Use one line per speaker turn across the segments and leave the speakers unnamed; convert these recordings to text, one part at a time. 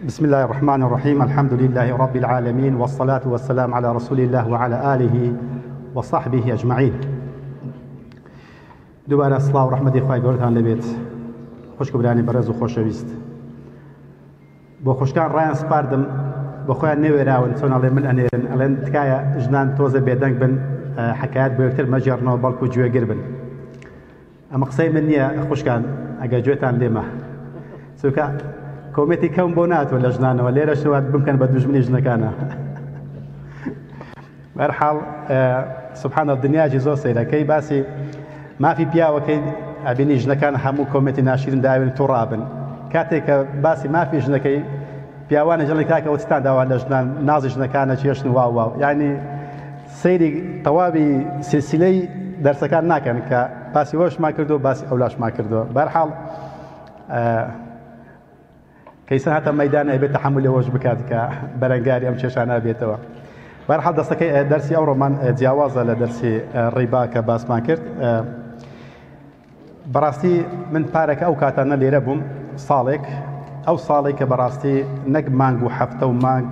بسم الله الرحمن الرحيم. الحمد لله رب العالمين، والصلاة والسلام على رسول الله وعلى آله وصحبه أجمعين. دوباره صلاة ورحمة خوای گەورەتان لەبێت. خوشکبرانی بەڕێز و خۆشەویست، بۆ خوشکان ڕایان سپاردم، بۆ خۆیان نێوێراون چۆن ئەڵێ من ئەنێرن، ئەڵێن تکایە ژنان تۆزە بێدەنگ بن، حکایەت بۆ یەکتر مەجێڕنەوە بەڵکو گوێگر بن. ئەمە قسەی من نییە خوشکان، ئەگەر گوێتان لێمە، چونکە کۆمێتی کەم بۆ ناتوە لە ژنانەوە، لێرە شەوات بمکەن بە دوژمنی ژنەکانە. بەرحاڵ سوبحانە دنیاجی زۆر سەیرەکەی باسی مافی پیاوەکەی ئەبینی ژنەکان هەموو کۆمێتی ناشرین داوێن تووڕابن. کاتێک کە باسی مافی ژنەکەی پیاوانە جەڵی کاکە وتستان داوا لە ژنان نازی ژنەکانە چێشن واو واو، یعنی سەیری تەواوی سلسلەی دەرسەکان ناکەن کە باسی وەشمان کردو باسی ئەولاشمان کردووە. بەرحاڵ کەیسە هاتە مەیدان ئەبێت تەحەمولی ئەوەش بکات کە بەرەنگاری ئەم کێشانە بێتەوە. بەرحاڵ دەستەکەی دەرسی ئەوڕۆمان جیاوازە لە دەرسی ڕیبا کە باسمان کرد. بەڕاستی من پارێکە ئەو کاتانە لێرە بووم ساڵێک، ئەو ساڵێک کە بەڕاستی نەک مانگ و هەفتە و مانگ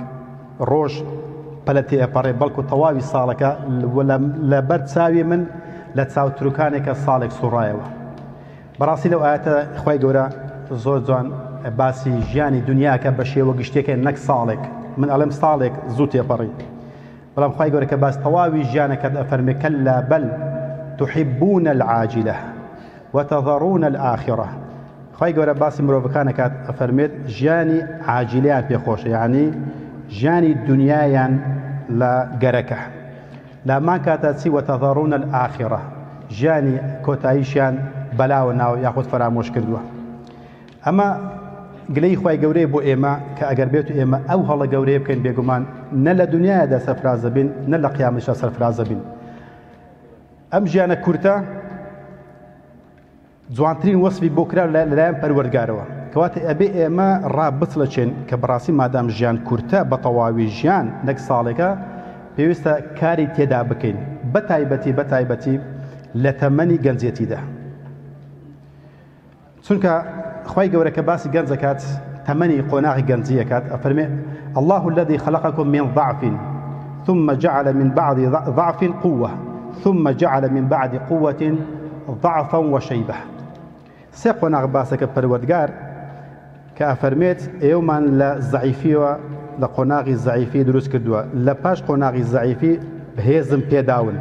ڕۆژ پەلە تێپەڕێ، بەڵکو تەواوی ساڵەکە لە بەر چاوی من لە چاوتروکانێکە ساڵێک سوڕایەوە. بەڕاستی لەو ئاەتە خوای گەورە زۆر جوان باسی ژیانی دنیاکە بە شێوە گشتێکە نەک ساڵێک. من ئەڵێم ساڵێک زوو تێپەڕی، بەڵام خوای گەورە کە باس تەواوی ژیانەکە ئەفەرمێ کەلا بەل تحبون العاجلة وتذرون الآخرة. خوای گەورە باسی مرۆڤەکانەکات ئەفەرمێت ژیانی عاجلیان پێخۆشە، یعنی ژیانی دنیایان لە گەرەکە. لامان کاتە چی وتذرون الآخرة، ژیانی کۆتاییشیان بەلاوە ناو یاخود فەرامۆش کردووە. ئەمە گلەی خوای گەورەی بۆ ئێمە کە ئەگەر بێت و ئێمە ئەو هەڵە گەورەیە بکەین بێگومان نە لە دنیادا سەرفرازە بین، نە لە قیامەتدا سەرفرازە بین. ئەم ژیانە کورتە جوانترین وەسفی بۆ کرا لەلایەن پەروەردگارەوە، کەواتە ئەبێ ئێمە ڕابچڵەچێن کە بەڕاستی مادام ژیان کورتە بە تەواوی ژیان نەک ساڵێکە پێویستە کاری تێدا بکەین، بەتایبەتی لە تەمەنی گەنجێتیدا. چونکە خوای گەورە کە باسی گەنج دەکات تەمەنی قۆناغی گەنجی دەکات ئەفەرمێ الله الذي خلقكم من ضعف ثم جعل من بعد ضعف قوة ثم جعل من بعد قوة ضعفا وشيبة. سێ قۆناغ باسەکە پەروەردگار کە ئەفەرمێت ئێوەمان لە زەعیفیەوە لە قۆناغی زەعیفی دروست کردووە، لە پاش قۆناغی زەعیفی هێزم پێداون،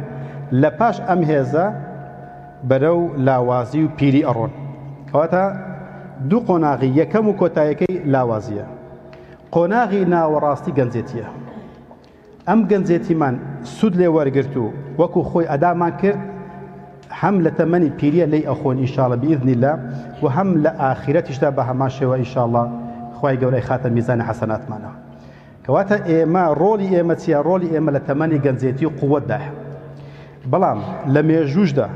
لە پاش ئەم هێزە بەرەو لاوازی و پیری ئەڕۆن. کەواتە دوو قۆناغی یەکەم و کۆتایەکەی لاوازیە، قۆناغی ناوەڕاستی گەنجێتیە. ئەم گەنجێتیمان سود لێ وەرگرت و وەکو خۆی ئەدامان کرد، هەم لە تەمەنی پیریە لی ئەخۆن ئینشاءڵڵا بإذن الله، و هەم لە ئاخرەتیشدا بە هەمان شێوە ئینشاءڵڵا خوای گەورەی خاتە میزانی حەسەناتمانەوە. کەواتە ئێمە ڕۆلی ئێمە چییە؟ ڕۆلی ئێمە لە تەمەنی گەنجێتی و قووەتدایە. بەڵام لە مێژووشدا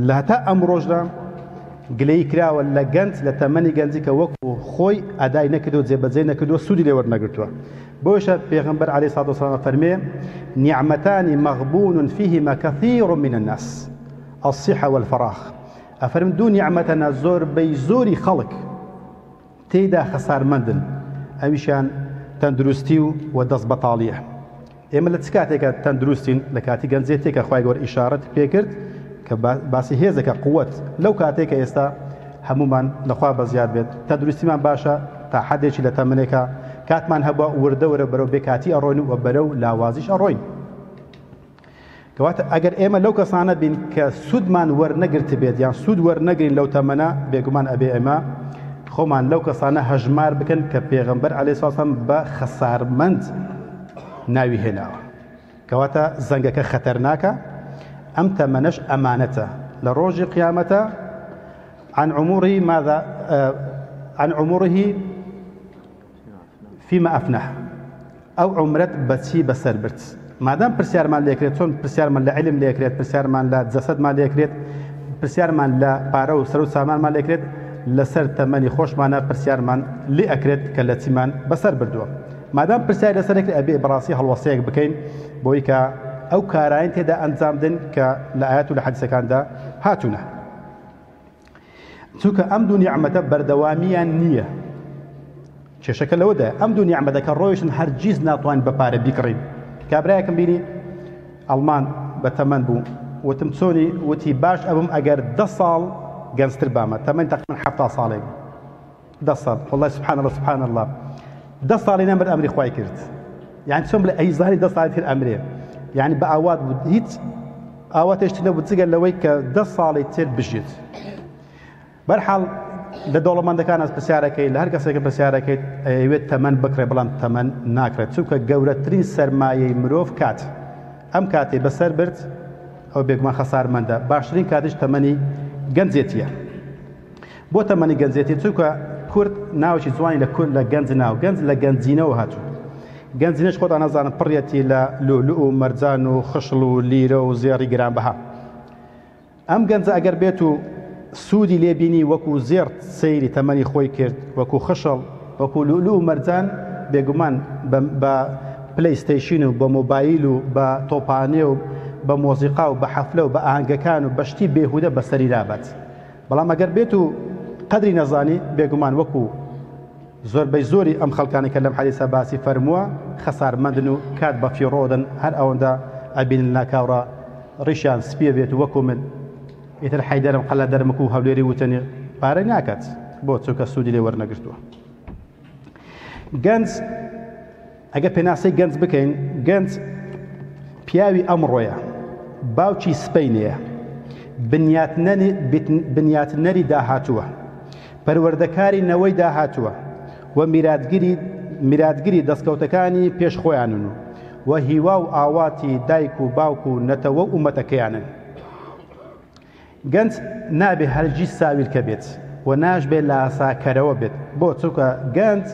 لە هەتا ئەمڕۆژدا گلەی کراوە لە گەنج لە تەمەنی گەنجی کە وەکو خۆی ئەدای نەکردو، جێبەجێ نەکردووە، سوودی لێ وەرنەگرتووە. بۆشە پێغەمبەر عەلەیهی سەڵاتو وەسەلام فەرمێ نعمتان مغبون فيهما كثير من الناس الصحة والفراغ. ئەفەرم دوو نیعمەتەنە زۆربەی زۆری خەڵک تێیدا خەسارمەندن، ئەویشیان تەندروستی و دەست بەتاڵیە. ئێمە لە چ کاتێکە تەندروستین؟ لە کاتی گەنجێتێکە خوای گەورە ئیشارەت پێکرد کە باسی هێزەکە قووەت. لەو کاتێکە ئێستا هەمومان لەخوا بەزیاد بێت، تەندروستیمان باشە تا حەدێکی لە تەمەنێکە، کاتمان هەبووە وردەورە بەرەو بێکاتی ئەڕۆین و بەرەو لاوازیش ئەڕۆین. کەواتە ئەگەر ئێمە لەو کەسانە بین کە سوودمان وەرنەگرت بێت یان سوود وەرنەگرین لەو تەمەنە، بێگومان ئەبێ ئێمە خۆمان لەو کەسانە هەژمار بکەن کە پێغەمبەر عەلەیهی سەڵاتو وەسەلام بە خەسارمەند ناوی هێناوە. کەواتە زەنگەکە خەتەرناکە، ئەم تەمەنەش ئەمانەتە لە ڕۆژی قیامەتە. عن عمره فيما أفناه، ئەو عمرەت بەچی بەسەر برد. مادام پرسیارمان لێکرێت، چۆن پرسیارمان لە عیلم لێکرێت، پرسیارمان لە جەسەدمان لێکرێت، پرسیارمان لە پارە و سەر و سامانمان لێکرێت، لەسەر تەمەنی خۆشمانە پرسیارمان لێ ئەکرێت کە لە چیمان بەسەر بردووە. مادام پرسیاری لەسەرێک ئەبێ بەڕاستی هەڵوەسەیەک بکەین بۆی کە ئەو کارایان تێدا ئەنجام بدەن کە لە ئایەت و لە حەدیسەکاندا هاتوونە. چونکە ئەم دوو نیعمەتە بەردەوامیان نییە. کێشەکە لەوەدا ئەم دوو نیعمەتە کە ڕۆیشتن هەرگیز ناتوانین بە پارە بیکڕین. کابرایەکم بینی ئەڵمان بە تەمەن بوو وتم چۆنی وتی باش ئەبم ئەگەر 10 ساڵ گەنجتر بامە تەمەن تقریباً 70 ساڵێک 10 ساڵ والله سبحان الله سبحان الله 10 ساڵی نەمبەر ئەمری خوای کرد یعنی چۆن بڵێ ئەیزانی 10 ساڵی تر ئەمرێ یعنی بە ئاوات بوو هیچ ئاواتێشتی نەبوو جگە لەوەی کە 10 ساڵی تر بژیت. بەرحاڵ لە دەوڵەمەندەکان ئەس پرسیارەکەی لە هەر کەسێک پرسیارەکەیت ئەوێت تەمەن بکڕێ بەڵام تەمەن ناکرێت چونکە گەورەترین سەرمایەی مرۆڤ کات ئەم کاتێ بەسەر برد ئەو بێگومان خەسارمەندە باشترین کاتش تەمەنی گەنجێتیە. بۆ تەمەنی گەنجێتی چونکە کورد ناوی جوانی لە گەنج ناو گەنج لە گەنجینەوە هاتوو گەنجینەش خۆتان نەزانم پڕەتی لە لولو و مەرجان و خشڵ و لیرە و زێڕی گرانبەها. ئەم گەنجە ئەگەر بێت و سوودی لێبینی وەکو زێر سەیری تەمەنی خۆی کرد وەکو خشڵ وەکو لولو و مەرجان بێگومان بە پلەیستەیشن و بە مۆبایل و بە تۆپانێ و بە مۆزیقا و بە حەفلە و بە ئاهەنگەکان و بەشتی بێهودە بەسەری نابەت. بەڵام ئەگەر بێت و قەدری نەزانی بێگومان وەکو زۆربەی زۆری ئەم خەڵکانی کە لەم حەدیسە باسی فەرمووە خەسارمەندن و کات بە فیڕۆدن هەر ئەوەندە ئەبینن لاکاوڕە ڕیشیان سپیە بێت و وەکو من ئیتر حەیدەرم قەلە دەرمک و هەولێری وتنی پارە ناکات بۆ چونکە سوودی لێ وەرنەگرتووە. گەنج ئەگە پێناسەی گەنج بکەین گەنج پیاوی ئەمڕۆیە باوکی سپەینەیە بنیاتنەری داهاتووە پەروەردەکاری نەوەی داهاتووە و میراتگیری دەستکەوتەکانی پێش خۆیانن و هیوا و ئاواتی دایک و باوک و نەتەوە و ئومەتەکەیانن. گەنج نابێ هەرگیز ساویلکە بێت و ناشبێ لاساکەرەوە بێت بۆ چونکە گەنج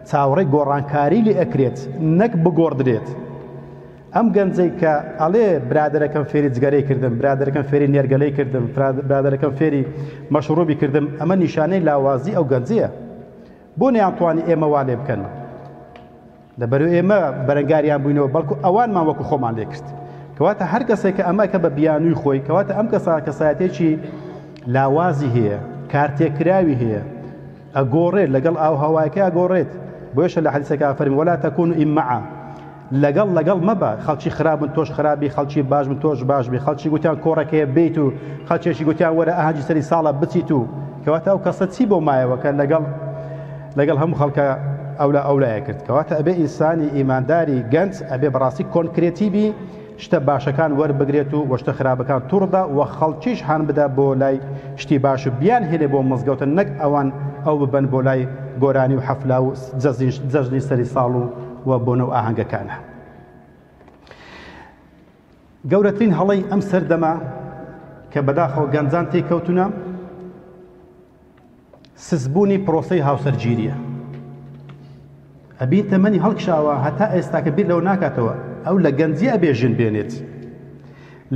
چاوەڕێی گۆڕانکاری لێ ئەکرێت نەک بگۆڕدرێت. ئەم گەنجەی کە ئەڵێ برادەرەکەم فێری جگەرەی کردم برادەرەکەم فێری نێرگەلەی کردم برادەرەکەم فێری مەشروبی کردم ئەمە نیشانەی لاوازی ئەو گەنجەیە. بۆ نەیانتوانی ئێمە وا لێ بکەن لەبەرو ئێمە بەرەنگاریان بووینەوە بەڵکو ئەوانمان وەکو خۆمان لێ کرد کەواتە هەر کەسێک کە ئەمە کە بە بیانووی خۆی کەواتە ئەم کەسایەتێکی لاوازی هەیە کارتێکراوی هەیە ئەگۆڕێت لەگەڵ ئاو هەوایەکە ئەگۆڕێت بۆیشە لە حەدیسەکە فەرمی وەلا تەکونوا ئیمەعە لەگەڵ مەبە خەڵکی خراپن تۆش خراپی خەڵکی باش من تۆش باشبی خەڵکی گوتیان کۆڕەکەیە بیت و خەڵکێکی گوتیان وەرە ئاهەنگی سەری ساڵە بچیت و کەواتە ئەو کەسە چی بۆ مایەوە کە لەگەڵ هەموو خەڵکە ئەولایە کرد کەواتە ئەبێ ئینسانی ئیمانداری گەنج ئەبێ بەڕاستی کۆنکرێتیبی شتە باشەکان وەربگرێت و وەشتە خراپەکان تووڕدا و خەڵکیش هان بدا بۆ لای شتی باش و بیان هێنێ بۆ مزگەوتن نەک ئەوان ئەو ببەن بۆ لای گۆرانی و حەفلا و جەژنی سەری ساڵ و بۆنە و ئاهەنگەکانە. گەورەترین هەڵەی ئەم سەردەما کە بەداخەوە گەنجان تێکەوتونە سزبوونی پرۆسەی هاوسەرگیریە. ئەبین تەمەنی هەڵکشاوە هەتا ئێستا کە بیر لەو ناکاتەوە ئەو لە گەنجیە ئەبێ ژن بێنێت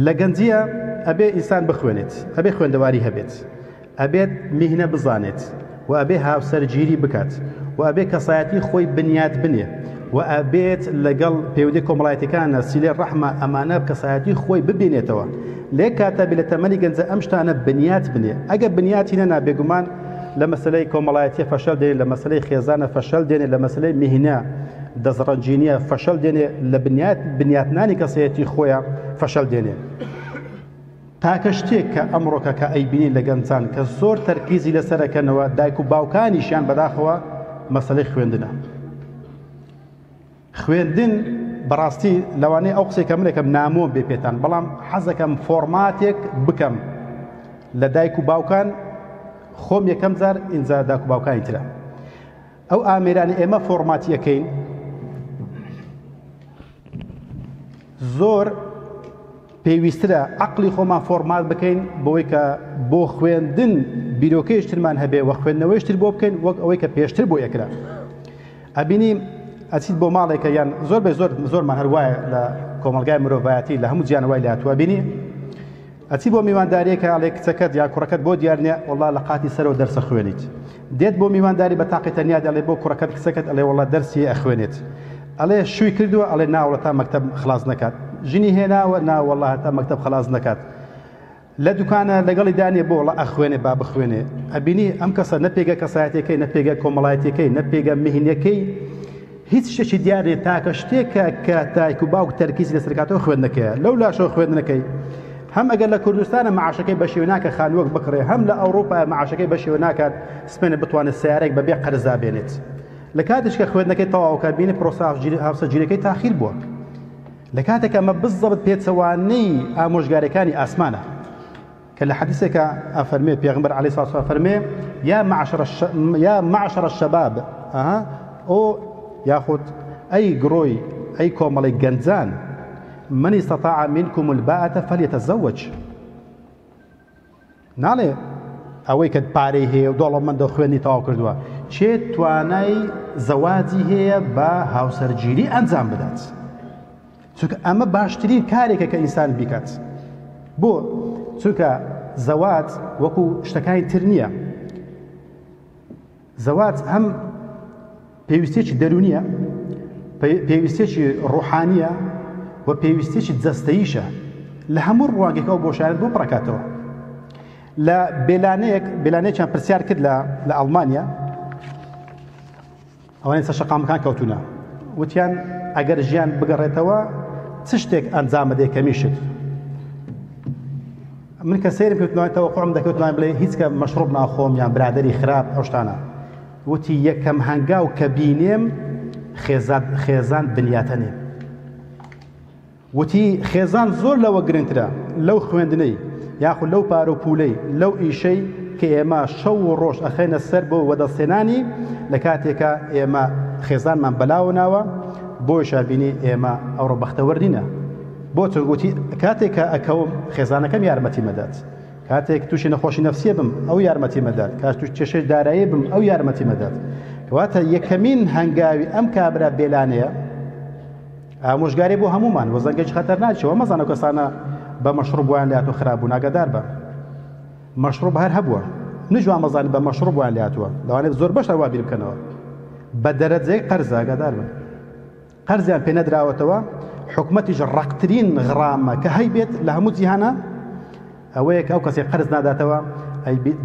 لە گەنجیە ئەبێ ئینسان بخوێنێت ئەبێ خوێندەواری هەبێت ئەبێت میهنە بزانێت و ئەبێ هاوسەرگیری بکات و ئەبێ کەسایەتی خۆی بنیات بنێ و ئەبێت لەگەڵ پەیوەندی کۆمەڵایەتەکانە سیلێ ڕەحمە ئەمانە کەسایەتی خۆی ببینێتەوە لێ کاتە بێ لە تەمەنی گەنجە ئەم شتانە بنیات بنێ ئەگە بنیاتی نەنا بێگومان لە مەسلەی کۆمەڵایەتیە فەشەل دێنێ لە مەسلەی خێزانە فەشەل دێنێ لە مەسلەی میهنە دەزڕەنجینیە فەشەل دێنێ لە بنیاتنانی کەسایەتی خۆیان فەشەل دێنێ. تاکە شتێک کە ئەمڕۆکە کە ئەیبینی لە گەنجان کە زۆر تەرکیزی لەسەرەکەنەوە دایک و باوکانیشیان بەداخەوە مەسلەی خوێندنە. خوێندن بەڕاستی لەوانەیە ئەو قسەی کە منێکم نامۆم بێ پێتان بەڵام حەزەکەم فۆرماتێک بکەم لە دایک و باوکان خۆم یەکەم جار ئینجا دایک و باوکانی ترە ئەو ئامێرانی ئێمە فۆرماتیەکەین زۆر پێویسترە عەقڵی خۆمان فۆرمات بکەین بۆی کە بۆ خوێندن بیرۆکەیشترمان هەبێ و خوێندنەوەیشتر بۆ بکەین وەک ئەوەی کە پێشتر بۆ یەکرا. ئەبینی ئەچیت بۆ ماڵێکە یان زۆرمان هەروایە لە کۆمەلگای مرۆڤایەتی لە هەموو جیانەوەی لاتوە بینی ئەچی بۆ میوانداریەکە ئەڵێ کچەکەت یا کوڕەکەت بۆ دیار نییە وەڵڵا لە قاتی سەرەوە دەرسە خوێنیت دێت بۆ میوانداری بە تاقی تەنیا دەڵێ بۆ کوڕەکەت کچەکەت ئەڵێ وەڵڵا دەرسی ئەخوێنێت ئەڵێ شووی کردووە ئەڵێ ناوڵە تا مەکتەب خلاص نەکات ژنی هێناوە ناوەڵڵا تا مەکتەب خلاص نەکات لە دوکانە لەگەڵی دانیە بۆ وڵە ئەخوێنێ با بخوێنێ ئەبینی ئەم کەسە نەپێگە کەسایەتەکەی نەپێگە کۆمەڵایەتەکەی نەپێگە مهینەکەی هیچ شتێکی دیارێت تاکە شتێکە کە دایک و باوک تەرکیزی لەسەرکاتەوە خوێندنەکەیە لەو لاشەوە خوێندنەکەی هەم ئەگەر لە کوردستانە معاشەکەی بە شێوە ناکە خانووەک بکڕێ هەم لە ئەوروپا معاشەکەی بە شێوە ناکات سپێنە بتوانێت سیارێک بەبێ قەرزا بێنێت لە کاتێک کە خوێندنەکەی تەواوکە بینی پرۆسە هاوسەرگیریەکەی تاخیر بووە لە کاتێک ئەمە بزەبت پێچەوانەی ئامۆژگاریەکانی ئاسمانە کە لە حەدیثێکە ئەفەرمێ پێغمبەر عەلەیهی سڵاتو وسلام فەرمێ یا معشر الشباب ئۆ یاخود ئەی گڕۆی ئەی کۆمەڵی گەنجان من استطاع منكم الباءة فليتزوج ناڵێ ئەوەی کە پارەی هەیە و دۆڵەمەندە خوێنی تەواو کردووە چێ توانای زەواجی هەیە بە هاوسەرگیری ئەنجام بدات چونکە ئەمە باشترین کارێکە کە ئینسان بیکات بۆ چونکە زەواج وەکو شتەکانی تر نییە زەواج هەم پێویستێکی دەرونیە پێویستێکی ڕوحانیە و پێویستێکی جەستەییشە لە هەموو ڕوانگێکەوە بۆشایەت بۆ پڕەکاتەوە لە بێلانەیەکیان پرسیار کرد لە ئەڵمانیا ئەوانەی سەر شەقامەکان کەوتونە وتیان ئەگەر ژیان بگەڕێتەوە چ شتێک ئەنجامە دێ کەمیشت من کە سەیرم کەوتنەوەی خۆم دەکەوتنان بڵێ هیچ کە مەشروب ناخۆم یان برادەری خراپ ئەو شتانە وتی یەکەم هەنگاو کە بینێم خێزان بنیاتەنێ وتی خێزان زۆر لەوە گرنگترە لەو خوێندنەی یاخود لەو پارە و پولەی لەو ئیشەی کە ئێمە شەو و ڕۆژ ئەخەینە سەر بۆ وەدەستێنانی لە کاتێکە ئێمە خێزانمان بەلاوە ناوە بۆیشە بینی ئێمە ئەوڕۆ بەختەوەرینە بۆ چۆگوتی کاتێکە ئەکەوم خێزانەکەم یارمەتی مەدات کاتێک تووشی نەخۆشی نەفسیە بم ئەو یارمەتی مەدات کات توش کێشەی دارایی بم ئەو یارمەتی مەدات کەواتە یەکەمین هەنگاوی ئەم کابرا بێلانەیە ئامۆژگاری بۆ هەمومان وەزەنگەی خەتەر ناچەوە مەزانە کەسانە بە مەشروب ویان لاتوە خراپبوو ناگەدار بە مەشروب هەر هەبووە نەجوان مەزانی بە مەشروب ویان لاتوە لەوانێت زۆر بەش ئەوا بیر بکەنەوە بە دەرەجەی قەرز ئاگادار بن قەرزیان پێ نەدراوەتەوە حکومەتیش ڕەقترین غرامە کە هەیبێت لە هەموو جیهانە ئەوەیە کە ئەو کەسێ قەرز ناداتەوە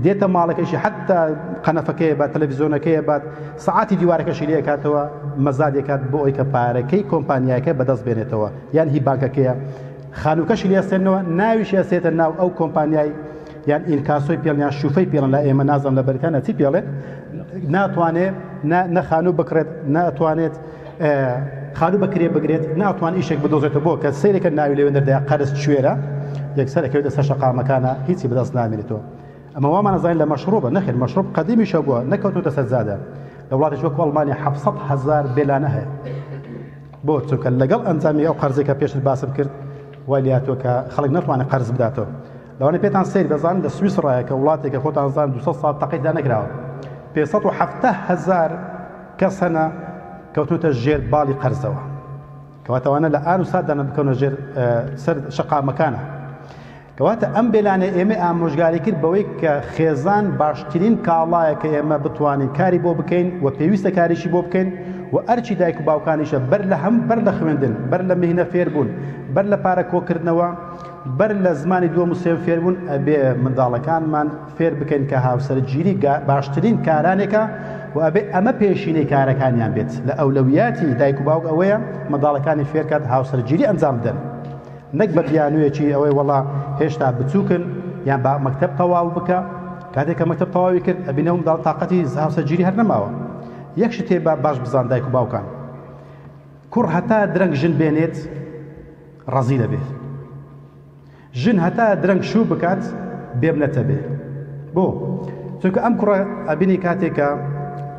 دێتە ماڵەکەیشی حتا قەنەفەکەیە بات تەلەڤیزۆنەکەیە بات سەعاتی دیوارەکەشی لێ کاتەوە مەزادێکات بۆ ئەوی کە پارەکەی کۆمپانیاکە بەدەست بێنێتەوە یان هی بانکەکەیە خانووکەشی لێستێنەوە ناویشی ئەسێتە ناو ئەو کۆمپانیای یان ئینکاسۆی پێڵ یان شوفەی پێڵن لە ئێمە نازم لە بەریتانە چی پێڵێت ناتوانێت نەخانوو بکرێت ناتوانێت خانوو بەکرێ بگرێت ناتوان ئیشێک بدۆزێتەوە بۆ کە سەیرێکە ناوی لێوێ دەردەیە قەرز کوێرە یەکسەرەکەوێتە سەر شەقامەکانە هیچی بەدەست نامێنێتەوە ئەمە وامان نەزانین لە مەشروبە نەخێر مەشروب قەدیمیشە بووە نەکەوتوتە سەر زادە لە وڵاتێک وەکو ئەڵمانیا 700,000 بێلانە هەیە بۆ چونکە لەگەڵ ئەنجامی ئەو قەرزێکە پێشت باسم کرد وای لاتوە کە خەڵک ناتوانێت قەرز بداتەوە لەوانەیە پێتان سەیر بەزان لە سویسڕایە کە وڵاتێکە خۆتان زان 200 ساڵ تەقەیدا نەکراوە 570,000 کەس هەنە کەوتوتە ژێر باڵی قەرزەوە کەواتەوانە لە ئار و سادانە بکەونە ژێر سەر شەقامەکانە کەواتە ئەم بێلانە ئێمە ئامۆژگاری کرد بەوەی کە خێزان باشترین کاڵایە کە ئێمە بتوانین کاری بۆ بکەین و پێویستە کاریشی بۆ بکەین و ئەرچی دایک و باوکانیشە بەر لە خوێندن بەر لە مهنە فێربوون بەر لە پارە کۆکردنەوە بەر لە زمانی دووەم و سێم فێربوون ئەبێ منداڵەکانمان فێر بکەین کە هاوسەرگیری باشترین کارانێکە و ئەبێ ئەمە پێشینەی کارەکانیان بێت لە ئەولەویاتی دایک و باوک ئەوەیە منداڵەکانی فێرکات هاوسەرگیری ئەنجام بدەن نەک بە بیانوویەکی ئەوەی وەڵا هێشتا بچووکن یان با مەکتەب تەواو بکە کاتێک کە مەکتەب تەواوی کرد ئەبینە منداڵ تااقەتی هاوسەرگیری هەر نەماوە یەک شتێ باش بزان دایک و باوکان کوڕ هەتا درەنگ ژن بێنێت ڕەزی دەبێت ژن هەتا درەنگ شوو بکات بێبلەتە بێ بۆ چونکە ئەم کوڕە ئەبینی کاتێکە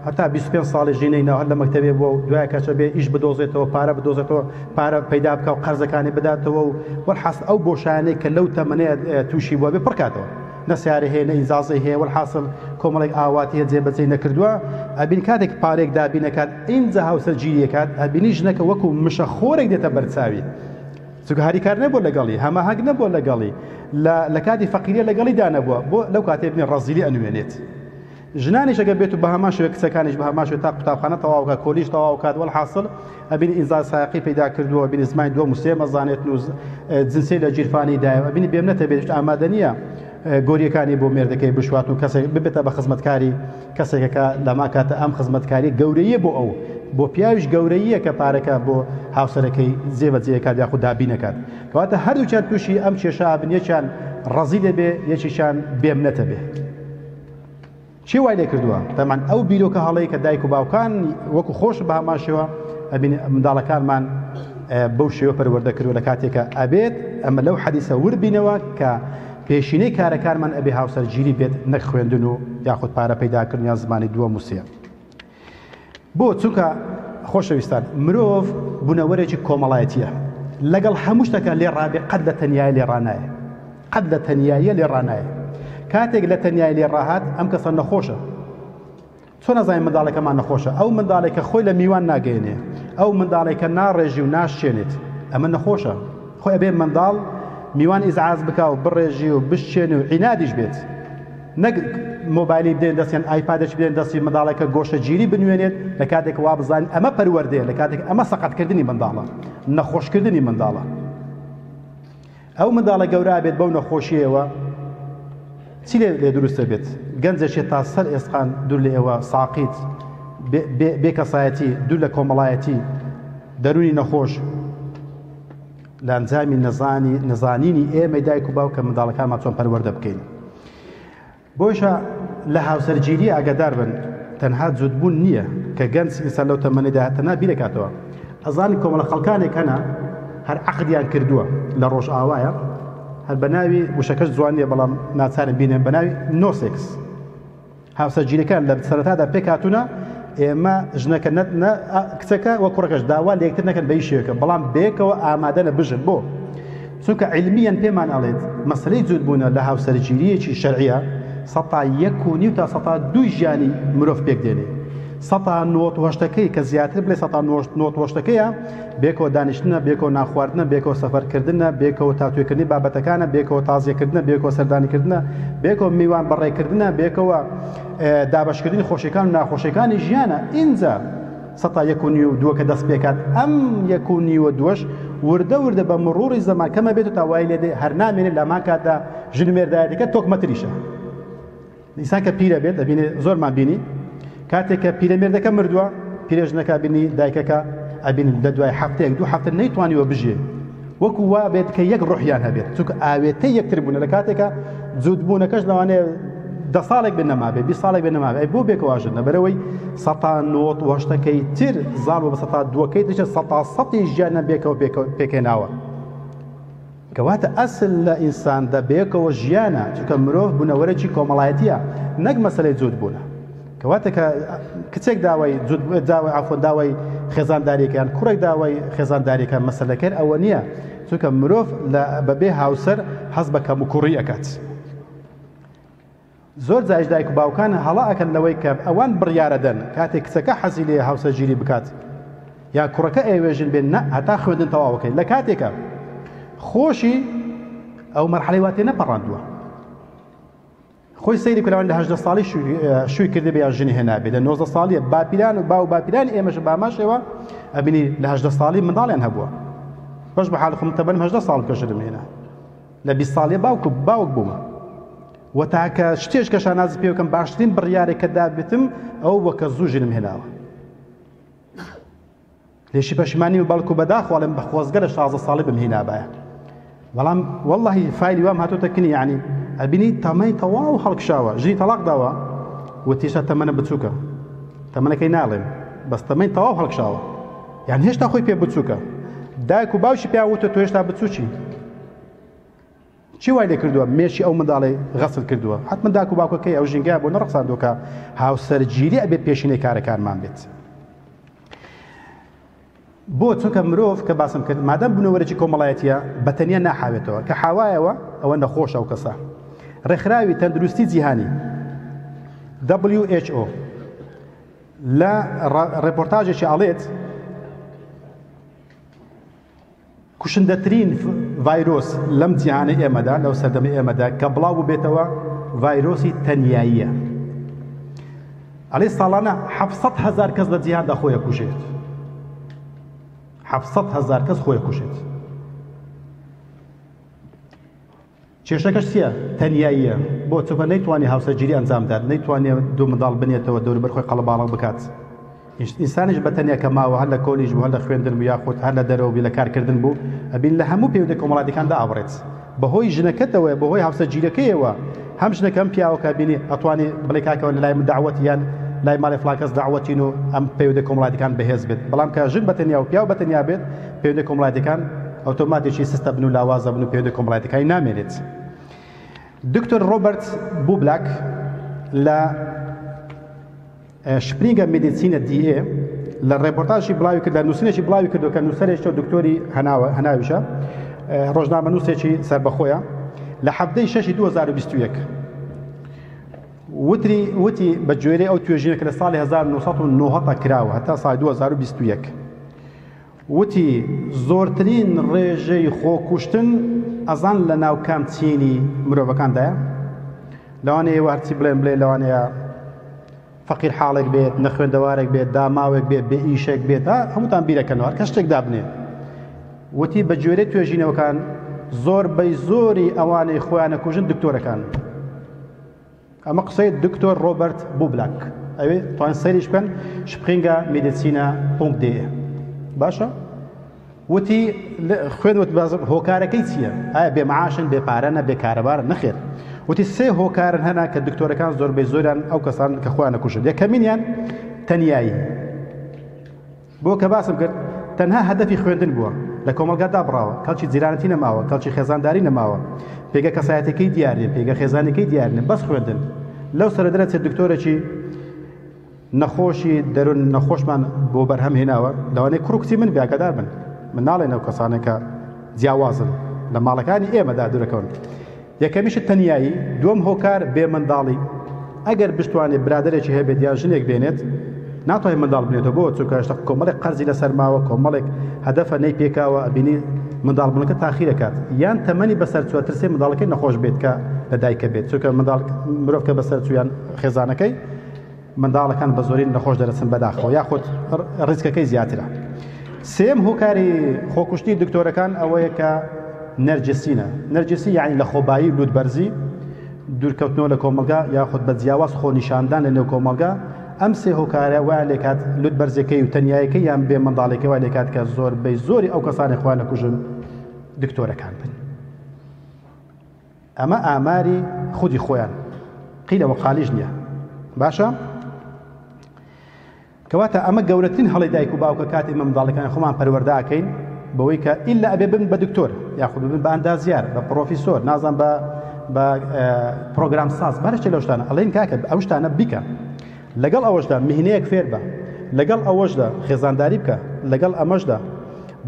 هەتا 25 ساڵی ژینەی هەر لە مەکتەبێ بووە و دوای کەچە بێ ئیش بدۆزێتەوە پارە بدۆزێتەوە پارە پەیدا بکە و قەرزەکانی بداتەوە و وەڵحاصل ئەو بۆشایانەی کە لەو تەمەنەیە تووشی بووە بێ پڕکاتەوە نەسیارە هەیە نە ئینزازی هەیە وەڵحاصل کۆمەڵێک ئاواتی هەیە جێبەجێ نەکردووە ئەبین کاتێک پارێک دابینەکات ئینجا هاوسەرگیریەکات ئەبینی ژنەکە وەکو مشە خۆرێک دێتە بەرچاوی چونکە هاریکار نەبووە لەگەڵی هەماهەنگ نەبووە لەگەڵی لە کاتی فەقیریە لەگەڵی دانەبووە بۆ لەو کاتێ بنێ ڕەزیلی ئەنوێنێت ژنانیش ئەگەر بێت و بە هەمان شێوە کچەکانیش بە هەمان شێوە تا قوتابخانە تەواو بکات کۆلیژ تەواو بکات وەڵحاصل ئەبینی ئینزال سایقی پەیدا کردووە ئەبینی زمانی دووەم و سێم ئەزانێت و جنسەی لە جیرفانی دایەوە ئەبینی بێمنەتە بێت ئامادە نییە گۆریەکانی بۆ مێردەکەی بشوات و کەسێک ببێتە بە خزمەتکاری کەسێکەکە لەما کاتە ئەم خزمەتکاری گەورەیە بۆ ئەو بۆ پیاویش گەورەیە کە پارەکە بۆ هاوسەرەکەی جێبەجێکات یاخود دابینەکات کەواتە هەردووچیان تووشی ئەم کێشە بن یەکیان ڕەزی دەبێ یەکیشیان بێمنەتە بێ چی وای لێ کردووە تەمان ئەو بیرۆکە هەڵەیە کە دایک و باوکان وەکو خۆش بە هەمان شێوە ئەبینی منداڵەکانمان بەو شێوە پەروەردە کردووە لە کاتێکە ئەبێت ئەمە لەو حەدیسە وربینەوە کە پێشینەی کارەکانمان ئەبێ هاوسەرگیری بێت نەک خوێندن و یاخود پارە پەیداکردن یا زمانی دووەم و سێم بۆ چونکە خۆشەویستان مرۆڤ بوونەوەرێکی کۆمەڵایەتیە لەگەڵ هەموو شتێکە لێ ڕابێ قەت لە تەنیایی لێ ڕانایە قەت لە تەنیاییە لێ ڕانایە کاتێک لە تەنیایی لێ ڕاهات ئەم کەسە نەخۆشە چۆن نەزانین منداڵەکەمان نەخۆشە ئەو منداڵێکە خۆی لە میوان ناگەێنێ ئەو منداڵێکە ناڕێژی و ناشێنێت ئەمە نەخۆشە خۆی ئەبێ منداڵ میوان ئیزعاز بکا و بڕێژی و بشێنێ و عینادیش بێت نەک مۆبایلی بدەین دەستیان ئایپادێک بدەین دەستی منداڵێکە گۆشە گیری بنوێنێت لە کاتێک وا بزانین ئەمە پەروەردەیە لە کاتێک ئەمە سەقەتکردنی منداڵە نەخۆشکردنی منداڵە ئەو منداڵە گەورە بێت بەو نەخۆشیەوە چی لێ دروستە بێت گەنجێکی تا سەر ئێسقان دوور لە ئێوە ساقیت بێکەسایەتی دوور لە کۆمەڵایەتی دەرونی نەخۆش لە ئەنجامی نەزانینی ئێمە دایک و باوکە منداڵەکانمان چۆن پەروەردە بکەین بۆیشە لە هاوسەرگیری ئاگادار بن تەنها جوودبوون نییە کە گەنج ئینسان لەو تەمەنیدا تەنها بیرەکاتەوە ئەزانی کۆمەڵە خەڵکانێک هەنا هەر عەقدیان کردووە لە ڕۆژ ئاوایە هەر بە ناوی وشەکەش جوانیە بەڵام ناچارن بینێن بە ناوی نۆسێکس هاوسەرگیریەکان لە سەرەتادا پێک هاتوونە ئێمە ژنەکە کچەکە وە کوڕەکەش داوا لە یەکتر نەکەن بە هیچ شێوەیەکە بەڵام بێکەوە ئامادە نە بژن بۆ چونکە عیلمیان پێمان ئەڵێت مەسەلەی جوودبوونە لە هاوسەرگیریەکی شەرعیە 1.1 تا 2 ژیانی مرۆڤ پێک دێنێ 198ەکەی کە زیاتر بڵێ 198ەکەیە بێکەوە دانیشتنە بێکەوە ناخواردنە بێکەوە سەفەرکردنە بێکەوە تاتوێکردنی بابەتەکانە بێکەوە تازیەکردنە بێکەوە سەردانیکردنە بێکەوە میوان بەڕێکردنە بێکەوە دابەشکردنی خۆشیەکان و ناخۆشیەکانی ژیانە ئینجا 1.1 کە دەست پێکات ئەم 1.2 وردە وردە بە مڕوڕی زەمان کەمە بێت و تاوای لێدێ هەر نامێنێت لە ماکاتدا ژنمێردایەتەکە تۆکمەتریشە ئینسان کە پیرە بێت دەبینێ زۆرمان بینی کاتێک کە پیرەمێردەکە مردووە پیرەژنەکە بینی دایکەکە ئەبینی لە دوای هەفتەیەک 2 هەفتە نەیتوانیوە بژێ وەکو وا بێت کە یەک ڕۆحیان هەبێت چونکە ئاوێتەی یەکتر بوون لە کاتێکە جوودبوونەکەش لەوانەیە 10 ساڵێک بێ نەمابێ 20 ساڵێک بێ نەمابێ بۆ بێکەواژن لەبەرەوەی 198ەکەی تر زاڵ بە 102ەکەی ترشە 100 ژیانە بێکەوە پێکێناوە کەواتە ئەسل لە ئینساندا بێکەوە ژیانە چونکە مرۆڤ بوونەوەرێکی کۆمەڵایەتیە نەک مەسەلەی جوودبوونە کەواتە کە کچێک داوای خێزانداریەکەیان کوڕێک داوای خێزانداریەکان مەسەلەکەر ئەوە نییە چونکە مرۆڤ بەبێ هاوسەر حەز بە کەم و کوڕی ئەکات زۆر جایش دایک و باوکان هەڵا ئەکەن لەوەی کە ئەوان بڕیارە دەن کاتێک کچەکە حەزی لێ هاوسەرگیری بکات یا کوڕەکە ئێوێژن بێن نە هەتا خوێندن تەواوەکەین لە کاتێکە خۆشی ئەو مەرحەلەی وا تێ نەپەڕاندووە خۆی سەیری کولەوان لە 18 ساڵی شووی کردێ بە یان ژنی هێنابێ لە 19 ساڵیە باپیران و باو باپیرانی ئێمەش باماشەوە ئەبینی لە 18 ساڵی منداڵیان هەبووە بەش بە حاڵ خۆم تەبەنم 18 ساڵ کەشرم هێنا لە 20 ساڵیە باوک بوومە و تاکە شتێش کە شانازی پێ بکەم باشترین بڕیارێک کە دابێتم ئەو وەکە زوو ژنم هێناوە لێشی پەشیمانی و بەڵکو بەداخواڵم بە خۆزگە لە 16 ساڵی بمهێنابایە بەڵام وەڵڵاهی فایلی وام هاتۆتە کنی یعنی ئەبینی تەمەی تەواو هەڵکشاوە ژنی تەلاق داوە و تیشە تەمەنە بچووکە تەمەنەکەی ناڵێم بەس تەمەی تەواو هەڵکشاوە یان هێشتا خۆی پێ بچووکە دایک و باوشی پیاوتە تۆ هێشتا بچووکی چی وای لێ کردووە مێشی ئەو منداڵی غەسل کردووە حتمما دایک و باوکەکەی ئەو ژینگای بۆ نەڕەخساندووە کە هاوسەرگیری ئەبێ پێشینەی کارەکانمان بێت بۆ چونکە مرۆڤ کە باسم کرد مادەم بوونەوەرێکی کۆمەڵایەتیە بەتەنیا ناحاوێتەوە کە حاوایەوە ئەوە نەخۆشە ئەو کەسە ڕێکخراوی تەندروستی جیهانی WHO لە ڕێپۆرتاژێکی ئەڵێت کوشندەترین ڤایرۆس لەم جیهانە ئێمەدا لەو سەردەمی ئێمەدا کە بڵاو بێتەوە ڤایرۆسی تەنیاییە ئەڵێ ساڵانە 700,000 کەس لە جیهاندا خۆی ئەکوژێت 700,000 کەس خۆی ئەکوژێت کێشەکەش چییە؟ تەنیاییە بۆ چونکە نەیتوانێت هاوسەرگیری ئەنجام بدات نەیتوانێت دوو منداڵ بنێتەوە دەوروبەر خۆی قەڵەباڵغ بکات ئینسانیش بە تەنیا کە ماوە هەر لە کۆلیژ بوو هەر لە خوێندن بوو یاخود هەر لە دەرەوە بی لە کارکردن بوو ئەبین لە هەموو پەیوەندی کۆمەڵایەتیەکاندا ئاوڕێت بەهۆی ژنەکەتەوەی بەهۆی هاوسەرگیریەکەیەوە هەم ژنەکەم پیاوەکە بینی ئەتوانێت بڵێ کاکەوە لە لای من داوەت یان لای ماڵی فڵان کەس داوەتین و ئەم پەیوەندی کۆمەڵایەتیەکان بەهێز بێت بەڵام کە ژن بە تەنیا و پیاو بە تەنیا بێت پەیوەندی کۆمەڵایەتیەکان ئۆتۆماتیکی سستە بن و لاوازە بن و پەیوەندی کۆمەڵایەتیەکانی نامێنێت دکتۆر ڕۆبەرت بوبلاک لە شپرینگە مێدیسینە دیئێ لە ڕێپۆرتاژی بڵاوی کرد لە نووسینێکی بڵاوی کردو کە نووسەرێکی دکتۆری هەناویشە ڕۆژنامە نووسێکی سەربەخۆیە لە هەفتەی 6 2021 وتی بە گوێرەی ئەو توێژینە کە لە ساڵی 1990 کراوە هەتا ساڵی 2021 وتی زۆرترین ڕێژەی خۆکوشتن ئەزان لە ناو کامچینی مرۆڤەکاندایە لەوانەیە هەرچی بڵێ لەوانەیە فەقیر حاڵێک بێت نەخوێندەوارێک بێت داماوێک بێت بێ ئیشێک بێت هەمووتان بیرەکەنەوە هەر کە شتێک دابنێ وتی بە گوێرەی توێژینەوەکان زۆربەی زۆری ئەوانەی خۆیان ئەکوژن دکتۆرەکان ئەمە قسەی دکتۆر ڕۆبەرت بوبلاک ئەوێ توان سەیریش بکەن شپرینگە مێدیسینە.de باشە وتی خوێنوت هۆکارەکەی چییە؟ ئایا بێمەعاشن بێپارەنە بێکارەبارە نەخێر وتی سێ هۆکارن هەنا کە دکتۆرەکان زۆربەی زۆریان ئەو کەسان کە خۆیان ئەکوژن یەکەمینیان تەنیایی بۆ کە باسم کرد تەنها هەدەفی خوێندن بووە لە کۆمەلگادا بڕاوە کەڵکی جیرانەتی نەماوە کەڵکی خێزانداری نەماوە پێگە کەسایەتەکەی دیارێ پێگە خێزانەکەی دیارنێ بەس خوێندن لەو سەرەدەرە چێت دکتۆرێکی نەخۆشی دەرون نەخۆشمان بۆ بەرهەم هێناوە لەوانەیە کوڕ و کچی من بیاکەدار بن من ناڵێن ئەو کەسانێکە جیاوازن لە ماڵەکانی ئێمەدا دوورەکەون یەکەمیشت تەنیایی دووەم هۆکار بێ منداڵی ئەگەر بشتوانێت برادێکی هەبێت یان ژنێک بێنێت ناتوانێت منداڵ بنێتەوە بۆ چونکە هێشتا کۆمەڵێک قەرزی لەسەر ماوە کۆمەڵێک هەدەفە نەی پێکاوە ئەبینی منداڵ بوونەکە تاخیر دەکات یان تەمەنی بەسەر چووە ترسێ منداڵەکەی نەخۆش بێت کە لە دایکە بێت چونکە مرۆڤ کە بەسەر چوویان خێزانەکەی منداڵەکان بە زۆری نەخۆش دەرەچن بەداخەوە یاخود ڕیسکەکەی زیاترە سێم هۆکاری خۆکوشتی دکتۆرەکان ئەوەیە کە نەرجسی یعنی لە خۆبایی لوودبەرزی دوورکەوتنەوە لە کۆمەلگا یاخود بە جیاواز خۆنیشاندان لە نێو کۆمەلگا ئەم سێ هۆکارە وایان لێکات لوودبەرزەکەی و تەنیایەکەی یان بێ منداڵێکی وای لێکات کە زۆربەی زۆری ئەو کەسانی خۆیان ئەکوژن دکتۆرەکان بن ئەمە ئاماری خودی خۆیان قیلە وەقالیش نییە باشە کەواتە ئەمە گەورەترین هەڵی دایک و باوکە کاتی منداڵەکانی خۆمان پەروەردەکەین بەوەی کە ئیلا ئەبێ بن بە دکتۆر یاخود بن بە ئەندازیار بە پرۆفیسۆر نازان بە پرۆگرام ساز بارشتێ لەو شتانە ئەڵێن کاکە ئەو شتانە بیکە لەگەڵ ئەوەشدا میهنەیەک فێر بە لەگەڵ ئەوەشدا خێزانداری بکە لەگەڵ ئەمەشدا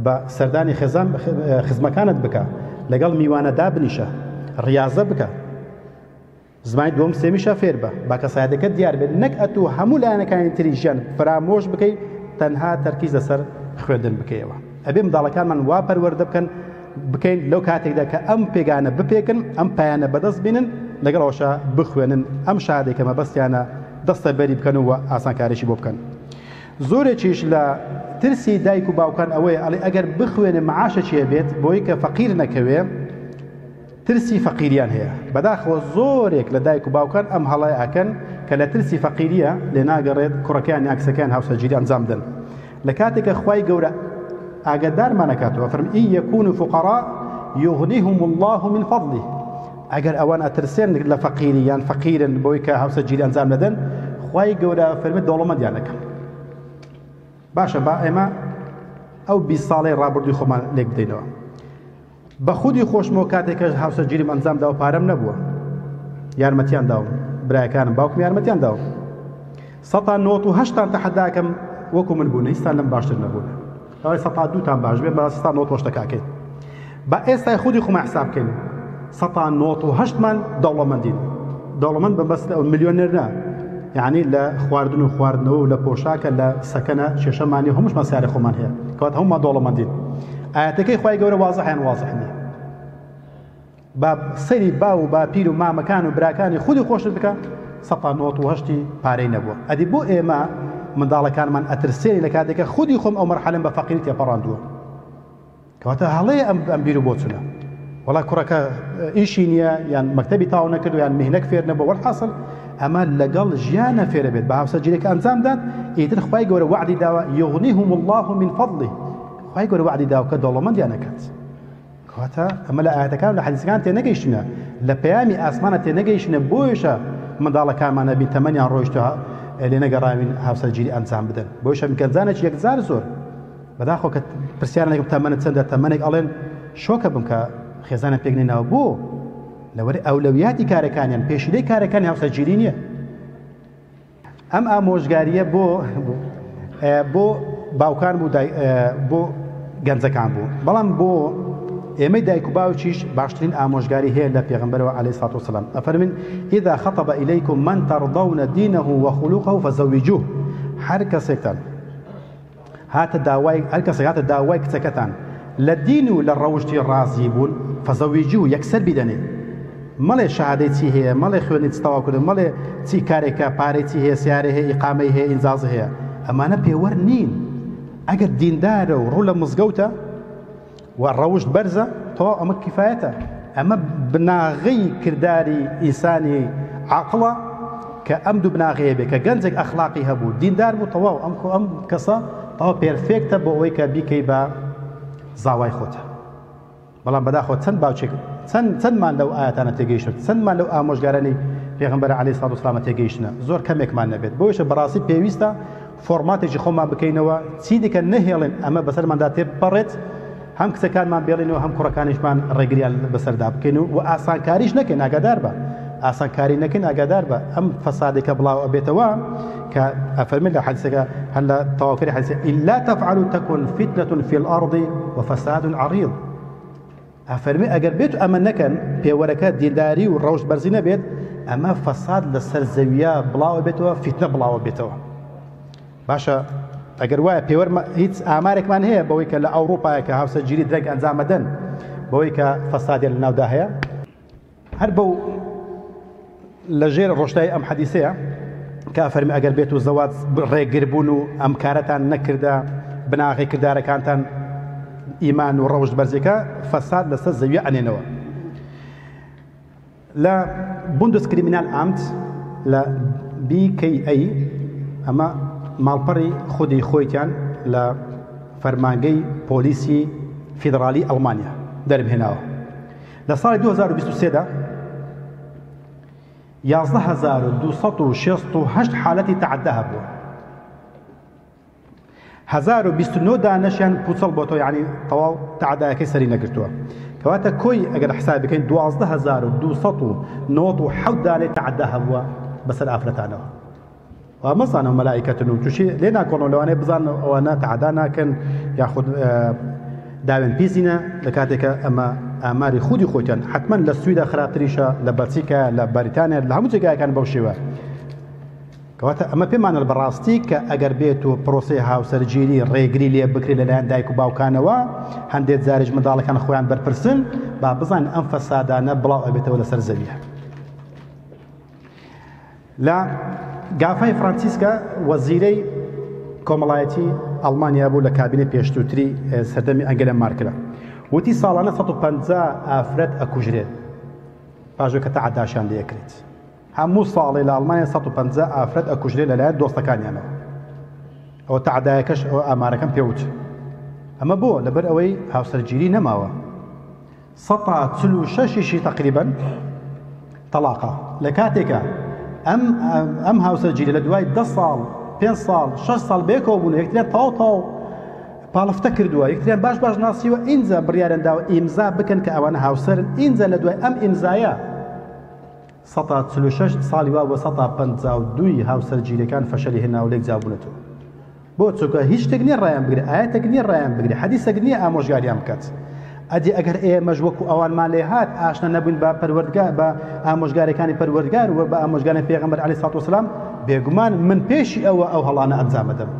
بە سەردانی خزمەکانت بکە لەگەڵ میوانەدا بنیشە ڕیاضە بکە زمانی دووەم سێمیشە فێر بە با کەسایەتەکەت دیار بێت نەک ئەتوو هەموو لایەنەکانی تری ژیان فرامۆش بکەیت تەنها تەرکیز لەسەر خوێندن بکەیەوە ئەبێ منداڵەکانمان وا پەروەردە بکەین لەو کاتێکدا کە ئەم پێگانە بپێکن ئەم پایانە بەدەست بینن لەگەڵ ئەوشە بخوێنن ئەم شادێکە مەبەستیانە دەستە بەری بکەن و ئاسانکاریشی بۆ بکەن زۆرێکیش لە ترسی دایک و باوکان ئەوەیە ئەڵێ ئەگەر بخوێنێ مەعاشەکیە بێت بۆی کە فەقیر نەکەوێ ترسی فەقیریان هەیە بەداخەوە زۆرێک لە دایک و باوکان ئەم هەڵای ئەکەن کە لە ترسی فەقیریە لێ ناگەڕێت کوڕەکان یاکسەکان هاوسەرگیری ئەنجام بدەن لە کاتێکە خوای گەورە ئاگادارمان ئەکاتەوە فەرمی ئین یەکونوا فقراء یغنیهم الله من فضله ئەگەر ئەوان ئەترسێن لە فەقیری یان فەقیرن بۆی کە هاوسەرگیری ئەنجام بدەن خوای گەورە فەرمی دەوڵەمەندیان ئەکەن باشە با ئێمە ئەو 20 ساڵەی ڕابردووی خۆمان لێک بدەینەوە بە خودی خۆشمەوە کاتێکە هاوسەرگیریم ئەنجام دا و پارەم نەبووە یارمەتیان داوم برایەکانم باوکم یارمەتیان داوم 198 تەحەداکەم وەکو من بوون هیچتان لەم باشتر نەبوون ئەوەی 102 باش بێ بە 198 کاکەین بە ئێستای خودی خۆمان حساب بکەین 198 مان دەوڵەمەندین دەوڵەمەند بەبەست ملیۆنێر نا یعنی لە خواردن و خواردنەوە و لە پۆشاکە لە سەکەنە شێشەمانی هەمووشمان سیارە خۆمان هەیە کەواتە هەموومان دەوڵەمەندین ئاەتەکەی خوای گەورە وازەحیان وازەح نییە با سەری با و با پیر و مامەکان و براکانی خودی خۆشت بکە 1970 پارەی نەبووە ئەدی بۆ ئێمە منداڵەکانمان ئەترسێنی لە کاتێکە خودی خۆم ئەو مەرحەلەم بە فەقیری تێپەڕاندووە کەواتە هەڵەیە ئەم بیر و بۆ چونە وەڵا کوڕەکە ئیشی نییە یان مەکتەبی تاو نەکرد و یان میهنەک فێر نەبووە وەڵحاصل ئەمە لەگەڵ ژیانە فێرە بێت بە هاوسەرگیریەکە ئەنجام دات ئیتر خوای گەورە وعدی داوە یغنیهم الله من فضله خوای گەورە وعدی داوە کە دەوڵەمەندیان نەکات کەواتە ئەمە لە ئاەتەکان لە حەدیثەکان تێنەگەیشتنە لە پەیامی ئاسمانە تێنەگەیشتنە بۆیشە منداڵەکانمان نەبین تەمەنیان ڕۆیشتووە لێ نەگەڕاوین هاوسەرگیری ئەنجام بدەن بۆیشە میکەنجانێکی یەکجار زۆر بەداخۆ کە پرسیارێک تەمەنت چەندە تەمەنێک ئەڵێن شۆکە بم کە خێزانە پێکنینەوە بۆ لەوەرە ئەولەویاتی کارەکانیان پێشیلەی کارەکانی هاوسەرگیری نییە ئەم ئامۆژگاریە بۆ باوکان بوو بۆ گەنجەکان بوو بەڵام بۆ ئێمەی دایک و باوکیش باشترین ئامۆژگاری هەیە لە پێغەمبەرەوە عەلەیهی سڵاتو وەسەلام ئەفەرمین ئیذا خەطەبە ئیلەیکم من تەڕضەونە دینەه وەخولوقەه فەزەویجوه هەر کەسێکتان هاتە داوای کچەکەتان لە دین و لە ڕەوشتی ڕازی بوون فەزەویجوه یەکسەر بیدەنێ مەڵێ شەهادەی چی هەیە مەڵێ خوێنی تەواوکردن مەڵێ چی کارێکە پارەی چی هەیە سیارە هەیە ئیقامەی هەیە ئینجازە هەیە ئەمانە پێوەەر نین ئەگەر دیندارە و ڕوو لە مزگەوتە و ڕەوشت بەرزە تەواو ئەمە کیفایەتە ئەمە بناغی کردداری ئینسانی عاقڵە کە ئەم دوو بناغەیە بێ کە گەنجێک ئەخلاقی هەبوو دیندار بوو تەواو ئەم کەسە تەواو پێرفێکتە بۆ ئەوەی کە بیکەی بە زاوای خۆتە بەڵام بەداخۆ چەند باوچێک چەندمان لەو ئاەتانە تێگەیشت چەندمان لەو ئامۆژگارانی پێغەمبەر عەلەیهی سڵاتو وەسەلام تێگەیشتنە زۆر کەمێکمان نەبێت بۆیشە بەڕاستی پێویستە فۆرماتێکی خۆمان بکەینەوە چی دیکە نەهێڵێن ئەمە بەسەرماندا تێپەڕێت هەم کچەکانمان بێڵێنەوە هەم کوڕەکانیشمان ڕێگریان بەسەردا بکەین و ئاسانکاریش نەکەین ئاگادار بە ئاسانکاری نەکەین ئاگادار بە ئەم فەسادێکە بڵاو ئەبێتەوە کە ئەفەرمێت لە حەدیثەکە هەر لە تەواوکەری حەدیثە إلا تفعلوا تكن فتنة في الأرض وفساد عريض ئەفەرمێ ئەگەر بێت ئەمە نەکەن پێوەرەکە دینداری و ڕەوشت بەرزی نەبێت ئەمە فەساد لەسەر زەویە بڵاو بێتەوە فتنە بڵاو بێتەوە باشە ئەگەر وایە پێوەەر هیچ ئامارێکمان هەیە بەوەی کە لە ئەوروپایە کە هاوسەرگیری درەنگ ئەنجامەدەن بەوەی کە فەسادێ لە ناودا هەیە هەر بەو لەژێر ڕۆشتایی ئەم حەدیثەیە کە ئەفەرمی ئەگەر بێت و زەواج ڕێگربوون و ئەم کارەتان نەکردە بناغی کردارەکانتان ئیمان و ڕەوشت بەرزەکە فەساد لەسەر زەویە ئەنێنەوە لە بوندسکریمینال ئامت لە BKA ئەمە ماڵپەڕی خودی خۆیتیان لە فەرمانگەی پۆلیسی فیدرالی ئەڵمانیا دەربهێناوە لە ساڵی 2023دا 11268 حالەتی تعەدە هەبووە 1029 دانەشیان پوچەڵ بۆ تۆ یعنی تەواو تعەدایەکەی سەری نەگرتووە کەواتە کۆی ئەگەر حساب بکەین 12297 دانەی تعەدە هەبووە بەسەر ئافرەتانەوە ومەزانە مەلائیکەتن و تووشی لێ ناکۆڵەوە لەوانەیە بزان ئەوانە تعەدا ناکەن یاخود داوێن پیسینە لە کاتێکە ئەمە ئاماری خودی خۆیان حتمما لە سویدا خراپتریشە لە بەلجیکا لە بەریتانیا لە هەموو جێگایەکان بەو شێوە کەواتە ئەمە پێمانە بەڕاستی کە ئەگەر بێت و پرۆسەی هاوسەرگیری ڕێگری لێ بکرێت لەلایەن دایک و باوکانەوە هەندێک جاریش منداڵەکان خۆیان بەرپرسن با بزان ئەم فەسادانە بڵاو ئەبێتەوە لەسەر زەویە لە گافای فرانسیسکە وەزیرەی کۆمەڵایەتی ئەڵمانیا بوو لە کابینەی پێشتووتری سەردەمی ئەنگەلا مارکلە وتی ساڵانە 150 ئافرەت ئەکوژرێت پاشۆ کە تەعەداشیان لێکرێت هەموو ساڵی لە ئەڵمانیا 150 ئافرەت ئەکوژرێت لەلایەن دۆستەکانیانەوە ئەوە تەعەدایەکەش ئەوە ئامارەکەم پێوت ئەمە بۆ لەبەر ئەوەی هاوسەرگیری نەماوە 146 تقریبا تەلاقە لە کاتێکە ئەم هاوسەرگیری لە دوای 10 ساڵ 5 ساڵ 6 ساڵ بێکەوە بوون یەکتریان تاو پاڵفتە کردووە یەکتریان باش ناسیوە ئینجا بڕیارەن داوە ئیمزا بکەن کە ئەوانە هاوسەرن ئینجا لە دوای ئەم ئیمزایە 146 ساڵی وا بۆ 152 هاوسەرگیریەکان فەشەلی هێنا و لێک جابوونەتەوە بۆ چونکە هیچ شتێک نییە ڕایان بگرێت ئاەتێک نییە ڕایان بگرێت حەدیثێک نییە ئامۆژگاریان بکات ئەدی ئەگەر ئێمەش وەکو ئەوانمان لێ هات ئاشنا نەبووین بە پەروەردگار بە ئامۆژگارەکانی پەروەردگار و بە ئامۆژگارانی پێغەمبەر عەلەیهی سڵاتو وەسەلام بێگومان من پێشی ئەو هەڵانە ئەنجامەدەم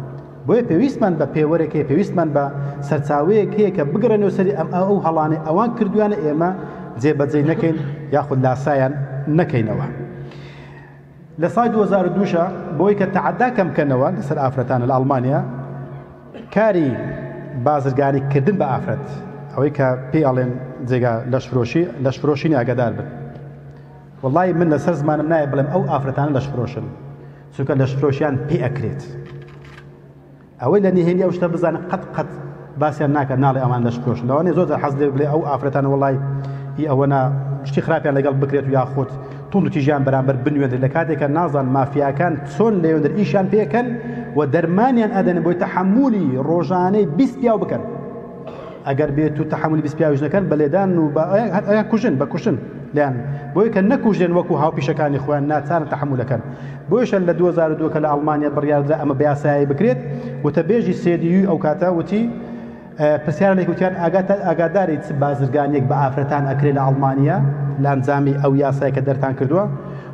بۆیە پێویستمان بە پێوەرێک هەیە پێویستمان بە سەرچاوەیەک هەیە کە بگرەنەوە سەری ئەو هەڵانەی ئەوان کردویانە ئێمە جێبەجێ نەکەین یاخود لاسایان نەکەینەوە لسای 2002 بۆی کە تەعەدا کەم بکەنەوە لەسەر ئافرەتانە لە ئەڵمانیا کاری بازرگانیکردن بە ئافرەت ئەوەی کە پێی ئەڵێن جێگا لەشفرۆشینی ئاگادار بن. وەڵڵی من لەسەر زمانم نایە بڵێم ئەو ئافرەتانە لەشفرۆشن چونکە لەشفرۆشیان پێی ئەکرێت. ئەوەی لە نهێنی ئەو شتە بزانە قەت باسییان ناکە ناڵێ ئەمان لەشفرۆشن. لەوانێ زۆر حەز لێ بڵێ ئەو ئافرەتانە وەڵڵی ئەوەنە شتی خراپیان لەگەڵ بکرێت و یاخۆت تونند و تیژیان بەرامبەر بنوێنێت لە کاتێکە نازان مافیاکان چۆن لێوێندر ئیشیان پێکەن و دەرمانیان ئەدەن بۆی تەحەمولی ڕۆژانەی 20 پیاو بکەن. ئەگەر بێت و تەحەمولی 20 پیاویش نەکەن بە لێدان و کوژن بە کوشتن لیان بۆی کە نەکوژێن وەکو هاوپیشەکانی خۆیان ناچارن تەحەمولەکەن. بۆیشە لە 2002 کە لە ئەڵمانیا بڕیاردرا ئەمە بە یاسایی بکرێت وتەبێژی سێدیوی ئەو کاتە وتی پرسیارێک وتیان ئاگاداری چ بازرگانیەک بە ئافرەتان ئەکرێت لە ئەڵمانیا لە ئەنجامی ئەو یاسای کە دەرتان کردووە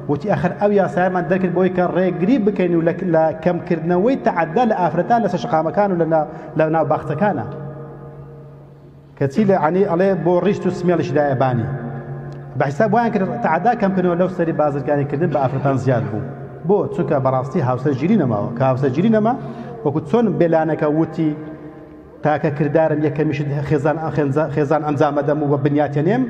وتی ئەخر ئەو یاسایمان دەکرد بۆی کە ڕێگری بکەین و لە کەمکردنەوەی تەعەدا لە ئافرەتان لەسەر شقامەکان و لە ناو باخچەکانە کەچی لە عنی ئەڵێ بۆ ڕیشت و سمێڵیش دایەبانی بەحیساب وایان کرد تەعەدا کەمکردنەوە لەو سەری بازرگانیکردن بە ئافرەتان زیاد بوو. بۆ چونکە بەڕاستی هاوسەرگیری نەماوە کە هاوسەرگیری نەما وەکو چۆن بێلانەکە وتی تاکە کردارم یەکەمیش خێزان ئەنجامەدەم و بە بنیاتێنێم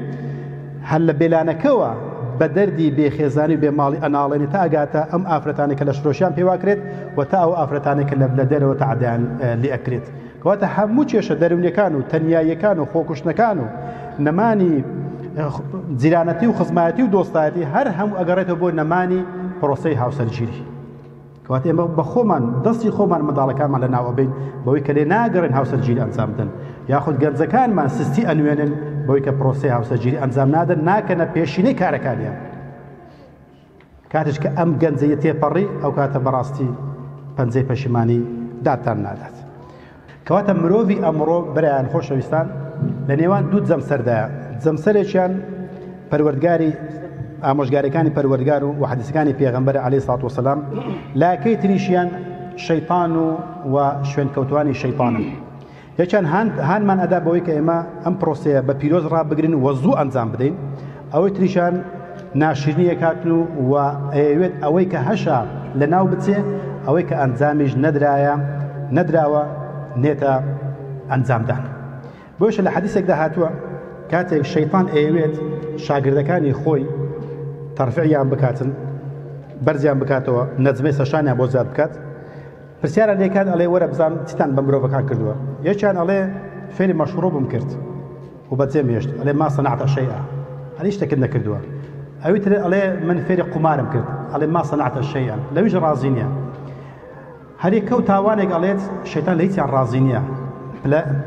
هەر لە بێلانەکەوە بە دەردی بێخێزانی و بێماڵی ئەناڵێنی تا ئەگاتە ئەم ئافرەتانی کە لە شرۆشیان پێواکرێت و تا ئەو ئافرەتانی کە لە دەرەوە تەعەدایان لێ ئەکرێت کەواتە هەموو کێشە دەرونیەکان و تەنیاییەکان و خۆکوشتنەکان و نەمانی جیرانەتی و خزمایەتی و دۆستایەتی هەر هەموو ئەگەڕێتەوە بۆ نەمانی پرۆسەی هاوسەرگیری. کەواتە ئێمە بە خۆمان دەستی خۆمان منداڵەکانمان لە ناوەبین بەوەی کە لێ ناگەڕێن هاوسەرگیری ئەنجام بدەن یاخود گەنجەکانمان سستی ئەنوێنن بەوەی کە پرۆسەی هاوسەرگیری ئەنجام نادەن ناکەنە پێشینەی کارەکانیان. کاتێک کە ئەم گەنجەیە تێپەڕی ئەو کاتە بەڕاستی پەنجەی پەشیمانی دادتان نادات. کەواتە مرۆڤی ئەمڕۆ بەرایان خۆشەویستان لە نێوان دوو جەمسەردایە. جەمسەرێکیان پەروەردگاری ئامۆژگاریەکانی پەروەردگار و حەدیثەکانی پێغەمبەر عەلەیهی سڵات وسەلام لاکەی تریشیان شەیطان و شوێنکەوتوانی شەیطانن. یەکیان هانمان ئەدا بەوەی کە ئێمە ئەم پرۆسەیە بە پیرۆز ڕابگرین و زوو ئەنجام بدەین. ئەوەی تریشان ناشرینیە کاتن و ئەوێت ئەوەی کە هەشە لە ناو بچێ ئەوەی کە ئەنجامیش نەدراوە نێتە ئەنجامدان. بۆشە لە حەدیثێکدا هاتووە کاتێک شەیطان ئەوێت شاگردەکانی خۆی تەرفیعیان بکاتن بەرزیان بکاتەوە نەجمەی سەشانیان بۆ زیاد بکات پرسیارە لێکات ئەڵێ وەرە بزان چیتان بە مرۆڤەکان کردووە. یەکیان ئەڵێ فێری مەشروبم کرد و بەجێم هێشت ئەڵێ ما صنعت شەیئا هەڵی شتێکت نەکردووە. ئەوی تر ئەڵێ من فێری قومارم کرد ئەڵێ ما صنعت شەیئا لەویش ڕازی نییە. هەرێک کەوت تاوانێک ئەڵێت شەیطان لە هیچیان ڕازی نییە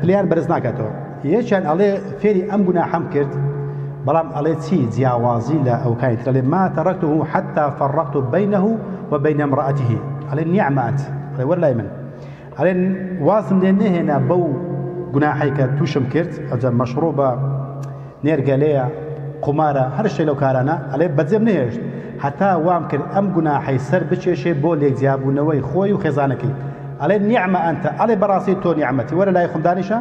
پلیان بەرز ناکاتەوە. یەکیان ئەڵێ فێری ئەم گوناحەم کرد بەڵام ئەڵێ چی جیاوازی لە ئەو کاری تر ئەڵێ ما تەرەکته حتى فرقت بينه وبين امرأته ئەڵێ نیعمات ئەڵێ وەرلای من ئەڵێ وازم لێ نەهێنا بەو گوناحەی کە تووشم کرد ئەجا مەشروبە نێرگەلەیە قومارە هەر شتێک لەو کارانە ئەڵێ بەجێم نەهێشت هەتا وام کرد ئەم گوناحەی سەر بچێشێ بۆ لێکجیابوونەوەی خۆی و خێزانەکەی. ئەڵێ نیعمە ئەنتە ئەڵێ بەڕاستی تۆ نیعمەتی وەرە لای خۆم دانیشە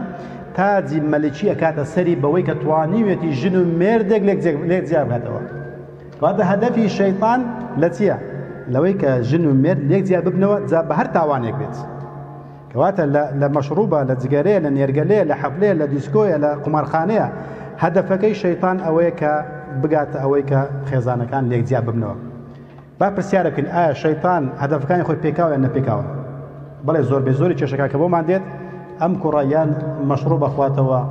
تاجی مەلکی ئەکاتە سەری بەوەی کە توانیوێتی ژن و مێردێک لێک جیاب بکاتەوە. کەواتە هەدەفی شەیطان لە چییە؟ لەوەی کە ژن و مێرد لێک جیاب ببنەوە جا بە هەر تاوانێک بێت. کەواتە لە مەشروبە لە جگەرەیە لە نێرگەلەیە لە حەفلەیە لە دیسکۆیە لە قومارخانەیە هەدەفەکەی شەیطان ئەوەیە کە بگاتە ئەوەی کە خێزانەکان لێک جیاب ببنەوە. با پرسیارە بکەین ئایا شەیطان هەدەفەکانی خۆی پێکاوە یان نەپێکاوە؟ بەڵێ زۆربەی زۆری کێشەکان کە بۆمان دێت ئەم کوڕە یان مەشروب بەخواتەوە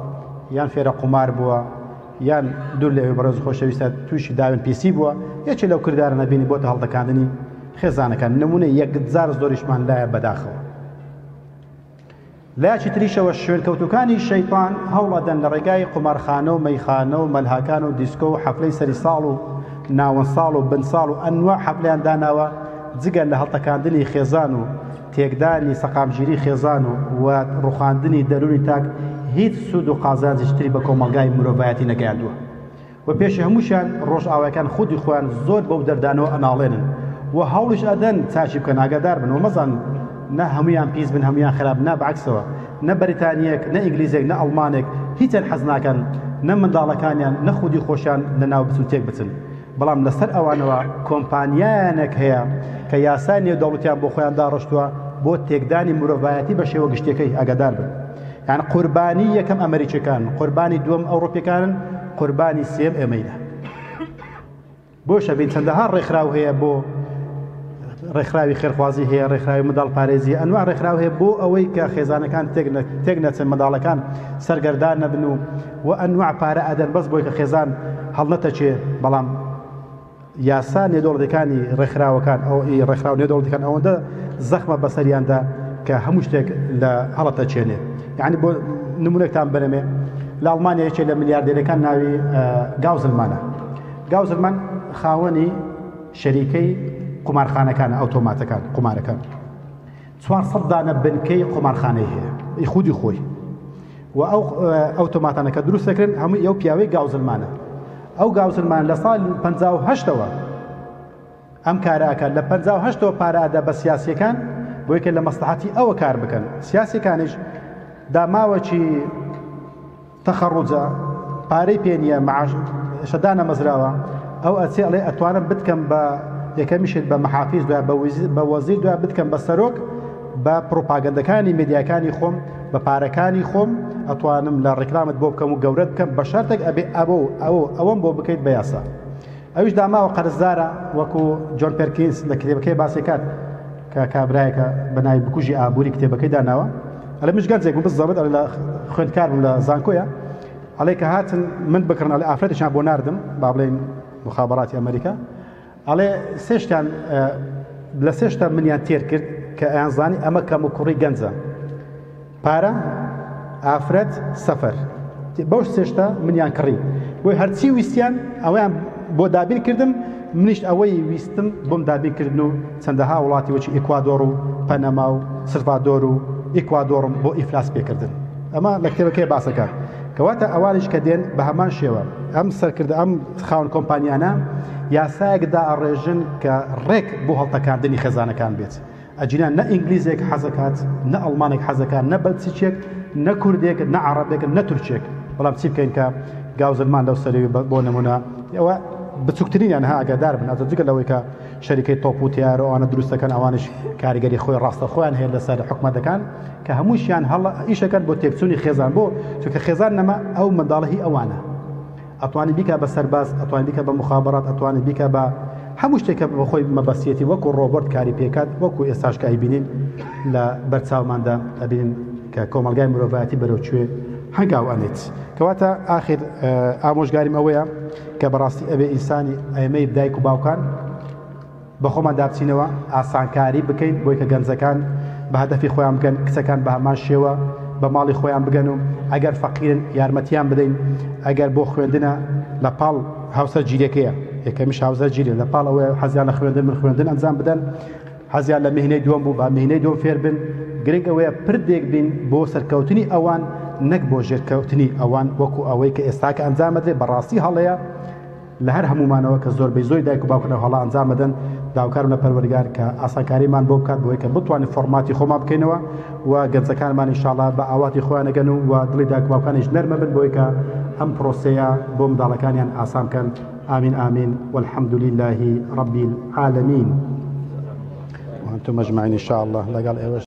یان فێرە قومار بووە یان دوور لەوێ بەڕێز خۆشەویستە تووشی داوێن پیسی بووە یەکێ لەو کردارە نەبینی بۆتە هەڵدەکاندنی خێزانەکان. نمونە یەکجار زۆریشمان لایە بەداخەوە. لایەکی تریشەوە شوێنکەوتوەکانی شەیطان هەوڵەدەن لە ڕێگای قومارخانە و مەیخانە و مەلهاکان و دیسکۆ و حەفلەی سەری ساڵ و ناوەن ساڵ و بن ساڵ و ئەنواع حەفلەیان داناوە جگە لە هەڵتەکاندنی خێزان و تێکدانی سەقامگیری خێزان و ڕوخاندنی دەرونی تاک هیچ سود و قازانجیشتری بە کۆمەلگای مرۆڤایەتی نەگەیاندووە. و پێشی هەمووشیان ڕۆژ ئاوایەکان خودی خۆیان زۆر بەو دەردانەوە ئەناڵێنن و هەوڵش ئەدەن چاچی بکەن ئاگادار بن و مەزان نە هەمویان پیس بن هەمویان خراپ نە بەعکسەوە نە بەریتانیەک نە ئینگلیزێک نە ئەڵمانێک هیچیان حەز ناکەن نە منداڵەکانیان نە خودی خۆشیان لە ناو بچوو تێک بچن. بەڵام لەسەر ئەوانەوە کۆمپانیانێک هەیە کە یاسای نێودەوڵەتیان بۆ خۆیان داڕشتووە بۆ تێکدانی مرۆڤایەتی بە شێوە گشتەکەی ئاگادار بن. یعنی قوربانی یەکەم ئەمریکیەکان، قوربانی دووەم ئەوڕۆپیەکانن، قوربانی سێم ئێمەینە. بۆ شەبین چەندەها ڕێکخراو هەیە بۆ ڕێکخراوی خێرخوازی هەیە، ڕێکخراوی منداڵ پارێزی، ئەنواع ڕێکخراو هەیە بۆ ئەوەی کە خێزانەکان تێک نەچن، منداڵەکان سەرگەردان نەبن و ئەنواع پارە ئەدەن بەس بۆی کە خێزان هەڵنەتەچێ. بەڵام یاسا نێودەوڵەتەکانی ڕێکخراوەکان ئەو ڕێکخراو نێودەوڵەتەکان ئەوەندە زەخمە بەسەریاندا کە هەموو شتێک لە هەڵەتەچێنێ. یعنی بۆ نمونەکتان بنەمێ لە ئەڵمانیا یەکێک لە ملیاردێرەکان ناوی گاوزلمانە. گاوزلمان خاوەنی شەریکەی قمارخانەکانە، ئەوتۆماتەکان، قمارەکان 400 دانە بنکەی قمارخانەی هەیە خودی خۆی، و ئەو ئەوتۆماتانەکە دروست دەکرێن هەموو ئەو پیاوەی گاوزلمانە. ئەو گاوزلمان لە ساڵ 58ەوە ئەم کارەکە لە 58ەوە پارەدا بە سیاسیەکان بۆ یەکێ لە مەسلحەتی ئەوە کار بکەن. سیاسیەکانیش داماوەکی تەخەڕوجە پارەی پێ نییە، معاش شەدانە مەزراوە، ئەو ئەچێڵێ ئەتوانم بتکەم بە یەکەمیشت بە مەحافیز دوای بە وەزیر دوای بتکەم بە سەرۆک، بە پرۆپاگەندەکانی میدیاکانی خۆم، بە پارەکانی خۆم ئەتوانم لە ڕێکلامت بۆ بکەم و گەورە بکەم بە شەرتێک ئەبێ ئەوەم بۆ بکەیت بە یاسا. ئەویش داماوە قەرزدارە، وەکو جۆن پێرکینس لە کتێبەکەی باسیکات کە کابرایەکە بەناوی بکوژی ئابووری کتێبەکەی داناوە، ئەلە مش گەنجێک بووم بزەبێت لە خوێندکار بووم لە زانکۆیە، ئەڵێ کە هاتن من بکڕن ئەڵێ ئافرەتێکیان بۆ ناردم با بڵێن مخابەڕاتی ئەمریکا، ئەڵێ سێشتیان لە سێشتا منیان تێر کرد کە ئەیانزانی ئەمە کەم و کوڕی گەنجە، پارە، ئافرەت، سەفەر، بەو سێشتا منیان کڕی، بۆی هەرچی ویستیان ئەوەیان بۆ دابین کردم، منیش ئەوەی ویستم بۆم دابین کردن و چەندەها وڵاتی وەکی ئیکوادۆر و پەنەما و سلڤادۆر و ئیکوادۆرم بۆ ئیفلاس پێکردن. ئەمە لە کتێبەکەی باسەکە کەواتە ئەوانش کە دێن بە هەمان شێوە ئەم سەرکردە ئەم خاوەن کۆمپانیانە یاسایەکدا ئەڕێژن کە ڕێک بۆ هەڵتەکاندنی خێزانەکان بێت. ئەجینان نە ئینگلیزێک حەزەکات، نە ئەڵمانێک حەزەکات، نە بەلچیچێک، نە کوردێک، نە عەرەبێک، نە تورکێک. بەڵام چی بکەین کە گاوزلمان لەو سەرەوی بۆ نمونە ئەوە بچووکترینیان ها ئاگادار بن، ئەجا جگە لەوەی کە شەریکەی تۆپ و تیارە ئەوانە دروستەکەن، ئەوانش کاریگەری خۆی ڕاستە خۆیان هەیە لەسەر حکومەتەکان کە هەمووشیان هەڵ ئیشەکەن بۆ تێکچوونی خێزان، بۆ چونکە خێزان نەما ئەو منداڵە هی ئەوانە، ئەتوانی بیکە بە سەرباز، ئەتوانی بیکە بە مخابەرات، ئەتوانی بیکە بە هەموو شتێکە بە خۆی مەبەستیەتی، وەکو ڕۆبۆرت کاری پێکات، وەکو ئێستاش کە ئەیبینین لە بەرچاوماندا ئەبینین کە کۆمەلگای مرۆڤایەتی بەرەوچوێ هەنگاو ئەنێت. کەواتە ئاخر ئامۆژگاریم ئەوەیە کە بەڕاستی ئەبێ ئینسانی ئەمەی دایک و باوکان بە خۆمان دابچینەوە ئاسانکاری بکەین بۆی کە گەنجەکان بە هەدەفی خۆیان بکەن، کچەکان بە هەمان شێوە بە ماڵی خۆیان بگەن و ئەگەر فەقیرن یارمەتیان بدەین، ئەگەر بۆ خوێندنە لە پاڵ هاوسەر گیرەکەیە، یەکەمیش هاوسەر گیرە لە پاڵ ئەوەیە حەزیان لە خوێندن من خوێندن ئەنجام بدەن، حەزیان لە مهنەی دووەم بوو با مهنەی دووەم فێر بن، گرنگ ئەوەیە پردێک بین بۆ سەرکەوتنی ئەوان، نەک بۆ ژێرکەوتنی ئەوان، وەکو ئەوەی کە ئێستاکە ئەنجام بدرێت. بەڕاستی هەڵەیە لە هەر هەمومانەوە کە زۆربەی زۆری دایک و باوکەنە هەڵا ئەنجام بدەن، داوکارم لە پەروەردگار کە ئاسانکاریمان بۆ بکات بۆی کە بتوانین فۆرماتی خۆمان بکەینەوە و گەنجەکانمان ئینشاءڵڵا بە ئاواتی خۆیان ئەگەن و دڵی دایک و باوکانیش نەرمە بن بۆی کە ئەم پرۆسەیە بۆ منداڵەکانیان ئاسان بکەن. آمین آمین والحمد لله رب العالمين وأنتم أجمعين إن شاء الله.